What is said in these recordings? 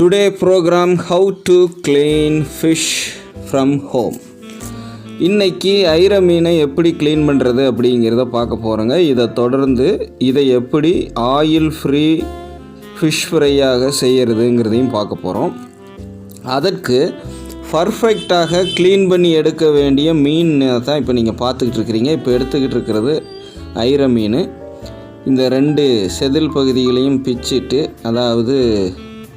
Today program how to clean fish from home. இன்னைக்கு ஐர மீனை எப்படி க்ளீன் பண்ணுறது அப்படிங்கிறத பார்க்க போகிறோங்க. இதை தொடர்ந்து இதை எப்படி ஆயில் ஃப்ரீ ஃபிஷ் ஃப்ரையாக செய்கிறதுங்கிறதையும் பார்க்க போகிறோம். அதற்கு பர்ஃபெக்டாக க்ளீன் பண்ணி எடுக்க வேண்டிய மீன் தான் இப்போ நீங்கள் பார்த்துக்கிட்டு இருக்கிறீங்க. இப்போ எடுத்துக்கிட்டு இருக்கிறது ஐர மீன். இந்த ரெண்டு செதில் பகுதிகளையும் பிச்சிட்டு, அதாவது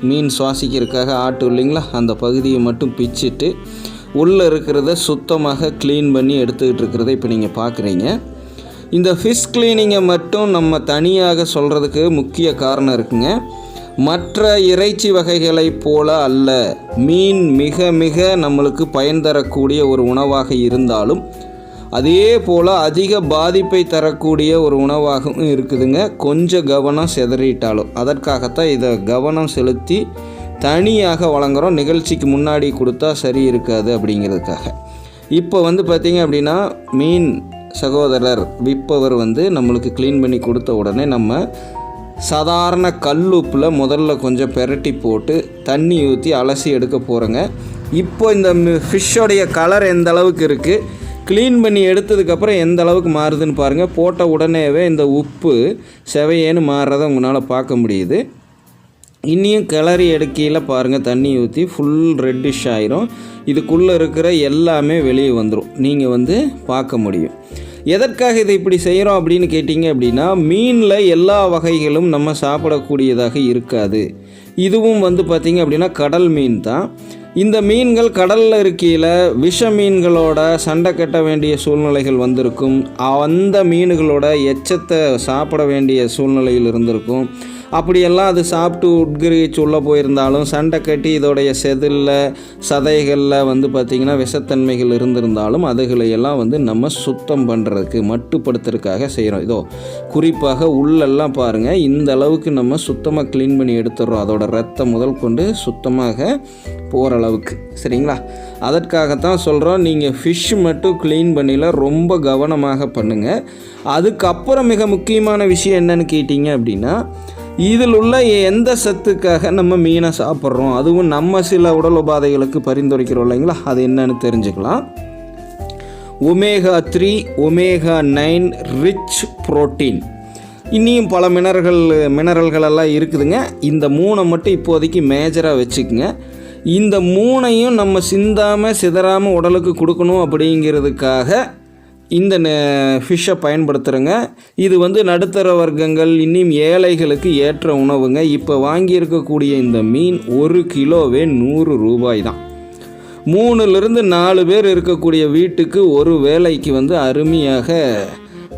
மீன் சுவாசிக்கிறதுக்காக ஆட்டு இல்லைங்களா, அந்த பகுதியை மட்டும் பிச்சுட்டு உள்ளே இருக்கிறத சுத்தமாக க்ளீன் பண்ணி எடுத்துக்கிட்டு இருக்கிறத இப்போ நீங்கள் பார்க்குறீங்க. இந்த ஃபிஷ் க்ளீனிங்கை மட்டும் நம்ம தனியாக சொல்கிறதுக்கு முக்கிய காரணம் இருக்குங்க. மற்ற இறைச்சி வகைகளைப் போல அல்ல, மீன் மிக மிக நம்மளுக்கு பயன் தரக்கூடிய ஒரு உணவாக இருந்தாலும் அதே போல் அதிக பாதிப்பை தரக்கூடிய ஒரு உணவாகவும் இருக்குதுங்க. கொஞ்சம் கவனம் சிதறிட்டாலும் அதற்காகத்தான் இதை கவனம் செலுத்தி தனியாக வழங்குகிறோம். நிகழ்ச்சிக்கு முன்னாடி கொடுத்தா சரி இருக்காது அப்படிங்கிறதுக்காக. இப்போ பார்த்திங்க அப்படின்னா மீன் சகோதரர் விற்பவர் நம்மளுக்கு க்ளீன் பண்ணி கொடுத்த உடனே நம்ம சாதாரண கல்லுப்பில் முதல்ல கொஞ்சம் பெரட்டி போட்டு தண்ணி ஊற்றி அலசி எடுக்க போகிறோங்க. இப்போ இந்த ஃபிஷ்ஷோடைய கலர் எந்த அளவுக்கு இருக்குது, க்ளீன் பண்ணி எடுத்ததுக்கப்புறம் எந்த அளவுக்கு மாறுதுன்னு பாருங்கள். போட்ட உடனேவே இந்த உப்பு செவையேன்னு மாறுறதை உங்களால் பார்க்க முடியுது. இன்னியும் கிளறி எடுக்கையில் பாருங்கள், தண்ணி ஊற்றி ஃபுல் ரெட்டிஷ் ஆயிரும். இதுக்குள்ளே இருக்கிற எல்லாமே வெளியே வந்துடும், நீங்கள் பார்க்க முடியும். எதற்காக இதை இப்படி செய்கிறோம் அப்படின்னு கேட்டிங்க அப்படின்னா, மீனில் எல்லா வகைகளும் நம்ம சாப்பிடக்கூடியதாக இருக்காது. இதுவும் பார்த்திங்க அப்படின்னா கடல் மீன் தான். இந்த மீன்கள் கடலில் இருக்கையில் விஷ மீன்களோட சண்டை கட்ட வேண்டிய சூழ்நிலைகள் வந்திருக்கும். அந்த மீன்களோட எச்சத்தை சாப்பிட வேண்டிய சூழ்நிலையில் இருந்திருக்கும். அப்படியெல்லாம் அது சாப்பிட்டு உட்கிரிச்சு உள்ளே போயிருந்தாலும் சண்டை கட்டி இதோடைய செதிலில் சதைகளில் பார்த்திங்கன்னா விஷத்தன்மைகள் இருந்திருந்தாலும் அதுகளையெல்லாம் நம்ம சுத்தம் பண்ணுறதுக்கு மட்டுப்படுத்துறதுக்காக செய்கிறோம். இதோ குறிப்பாக உள்ளெல்லாம் பாருங்கள், இந்த அளவுக்கு நம்ம சுத்தமாக க்ளீன் பண்ணி எடுத்துடுறோம். அதோட ரத்தம் முதல் கொண்டு சுத்தமாக போகிற அளவுக்கு, சரிங்களா? அதற்காகத்தான் சொல்கிறோம், நீங்கள் ஃபிஷ் மட்டும் க்ளீன் பண்ணியில் ரொம்ப கவனமாக பண்ணுங்கள். அதுக்கப்புறம் மிக முக்கியமான விஷயம் என்னன்னு கேட்டிங்க அப்படின்னா, இதில் உள்ள எந்த சத்துக்காக நம்ம மீனை சாப்பிட்றோம், அதுவும் நம்ம சில உடல் உபாதைகளுக்கு பரிந்துரைக்கிறோம் இல்லைங்களா, அது என்னன்னு தெரிஞ்சுக்கலாம். ஒமேகா 3 ஒமேகா 9 ரிச் புரோட்டீன், இன்னியும் பல மினரல்கள் எல்லாம் இருக்குதுங்க. இந்த 3 மட்டும் இப்போதைக்கு மேஜராக வச்சுக்கோங்க. இந்த 3ஐயும் நம்ம சிந்தாமல் சிதறாமல் உடலுக்கு கொடுக்கணும் அப்படிங்கிறதுக்காக இந்த ஃபிஷ்ஷை பயன்படுத்துகிறேங்க. இது நடுத்தர வர்க்கங்கள் இன்னும் ஏழைகளுக்கு ஏற்ற உணவுங்க. இப்போ வாங்கியிருக்கக்கூடிய இந்த மீன் 1 கிலோவே 100 ரூபாய் தான். 3லிருந்து 4 பேர் இருக்கக்கூடிய வீட்டுக்கு ஒரு வேலைக்கு அருமையாக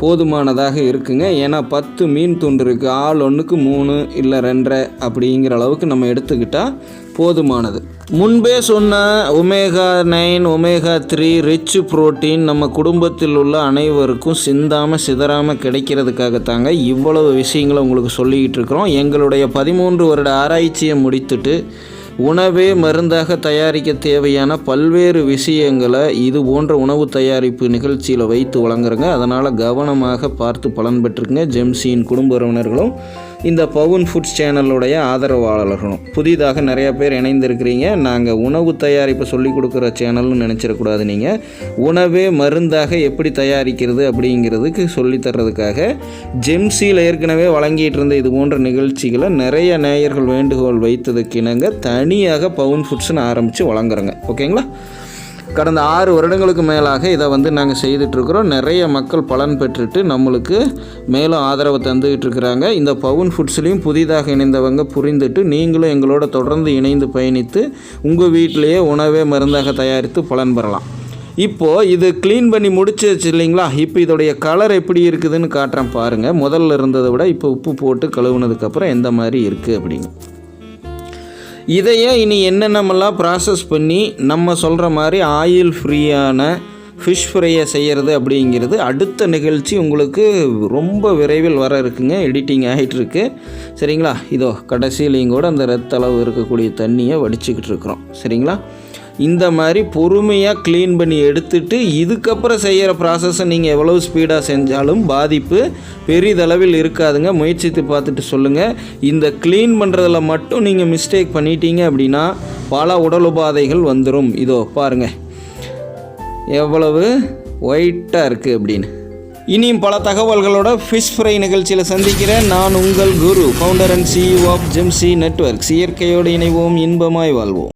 போதுமானதாக இருக்குங்க. ஏன்னா 10 மீன் துண்டு இருக்குது, ஆள் ஒன்றுக்கு 3 இல்லை 2.5 அப்படிங்கிற அளவுக்கு நம்ம எடுத்துக்கிட்டால் போதுமானது. முன்பே சொன்ன ஒமேகா 9 ஒமேகா 3 ரிச் புரோட்டீன் நம்ம குடும்பத்தில் உள்ள அனைவருக்கும் சிந்தாமல் சிதறாமல் கிடைக்கிறதுக்காகத்தாங்க இவ்வளவு விஷயங்களை உங்களுக்கு சொல்லிக்கிட்டு இருக்கிறோம். எங்களுடைய 13 வருட ஆராய்ச்சியை முடித்துட்டு உணவே மருந்தாக தயாரிக்க தேவையான பல்வேறு விஷயங்களை இது போன்ற உணவு தயாரிப்பு நிகழ்ச்சியில் வைத்து வழங்குறங்க. அதனால் கவனமாக பார்த்து பலன் பெற்றுக்குங்க. ஜெம்சியின் குடும்ப உறவினர்களும் இந்த பவுன் ஃபுட்ஸ் சேனலுடைய ஆதரவாளர்களும் புதிதாக நிறையா பேர் இணைந்திருக்கிறீங்க. நாங்கள் உணவு தயாரிப்பை சொல்லிக் கொடுக்குற சேனல்னு நினச்சிடக்கூடாது. நீங்கள் உணவே மருந்தாக எப்படி தயாரிக்கிறது அப்படிங்கிறதுக்கு சொல்லித்தர்றதுக்காக ஜெம்சியில் ஏற்கனவே வழங்கிட்டு இருந்த இது போன்ற நிகழ்ச்சிகளை நிறைய நேயர்கள் வேண்டுகோள் வைத்ததுக்கு இணங்க தனியாக பவுன் ஃபுட்ஸ்னு ஆரம்பித்து வழங்குறோங்க. ஓகேங்களா? கடந்த 6 வருடங்களுக்கு மேலாக இதை நாங்கள் செய்துட்ருக்குறோம். நிறைய மக்கள் பலன் பெற்றுட்டு நம்மளுக்கு மேலும் ஆதரவு தந்துக்கிட்டு இருக்கிறாங்க. இந்த பவுன் ஃபுட்ஸ்லேயும் புதிதாக இணைந்தவங்க புரிந்துட்டு நீங்களும் எங்களோட தொடர்ந்து இணைந்து பயணித்து உங்கள் வீட்டிலையே உணவே மருந்தாக தயாரித்து பலன் பெறலாம். இப்போது இது க்ளீன் பண்ணி முடிச்சிச்சு இல்லைங்களா? இப்போ இதோடைய கலர் எப்படி இருக்குதுன்னு காட்டுறேன் பாருங்கள். முதல்ல இருந்ததை விட இப்போ உப்பு போட்டு கழுவுனதுக்கப்புறம் எந்த மாதிரி இருக்குது அப்படிங்க. இதையே இனி என்னென்னமெல்லாம் ப்ராசஸ் பண்ணி நம்ம சொல்கிற மாதிரி ஆயில் ஃப்ரீயான ஃபிஷ் ஃப்ரையை செய்கிறது அப்படிங்கிறது அடுத்த நிகழ்ச்சி உங்களுக்கு ரொம்ப விரைவில் வர இருக்குங்க. எடிட்டிங் ஆகிட்டுருக்கு, சரிங்களா? இதோ கடைசியிலையும் கூட அந்த ரத்த அளவு இருக்கக்கூடிய தண்ணியை வடிச்சுக்கிட்டு இருக்கிறோம், சரிங்களா? இந்த மாதிரி பொறுமையாக க்ளீன் பண்ணி எடுத்துட்டு இதுக்கப்புறம் செய்கிற ப்ராசஸை நீங்கள் எவ்வளோ ஸ்பீடாக செஞ்சாலும் பாதிப்பு பெரிதளவில் இருக்காதுங்க. முயற்சித்து பார்த்துட்டு சொல்லுங்கள். இந்த க்ளீன் பண்ணுறதுல மட்டும் நீங்கள் மிஸ்டேக் பண்ணிட்டீங்க அப்படின்னா பல உடல் உபாதைகள் வந்துடும். இதோ பாருங்கள் எவ்வளவு ஒயிட்டாக இருக்குது அப்படின்னு. இனியும் பல தகவல்களோட ஃபிஷ் ஃப்ரை நிகழ்ச்சியில் சந்திக்கிறேன். நான் உங்கள் Guru, founder and CEO of Jemsi networks. இயற்கையோடு இணைவோம், இன்பமாய் வாழ்வோம்.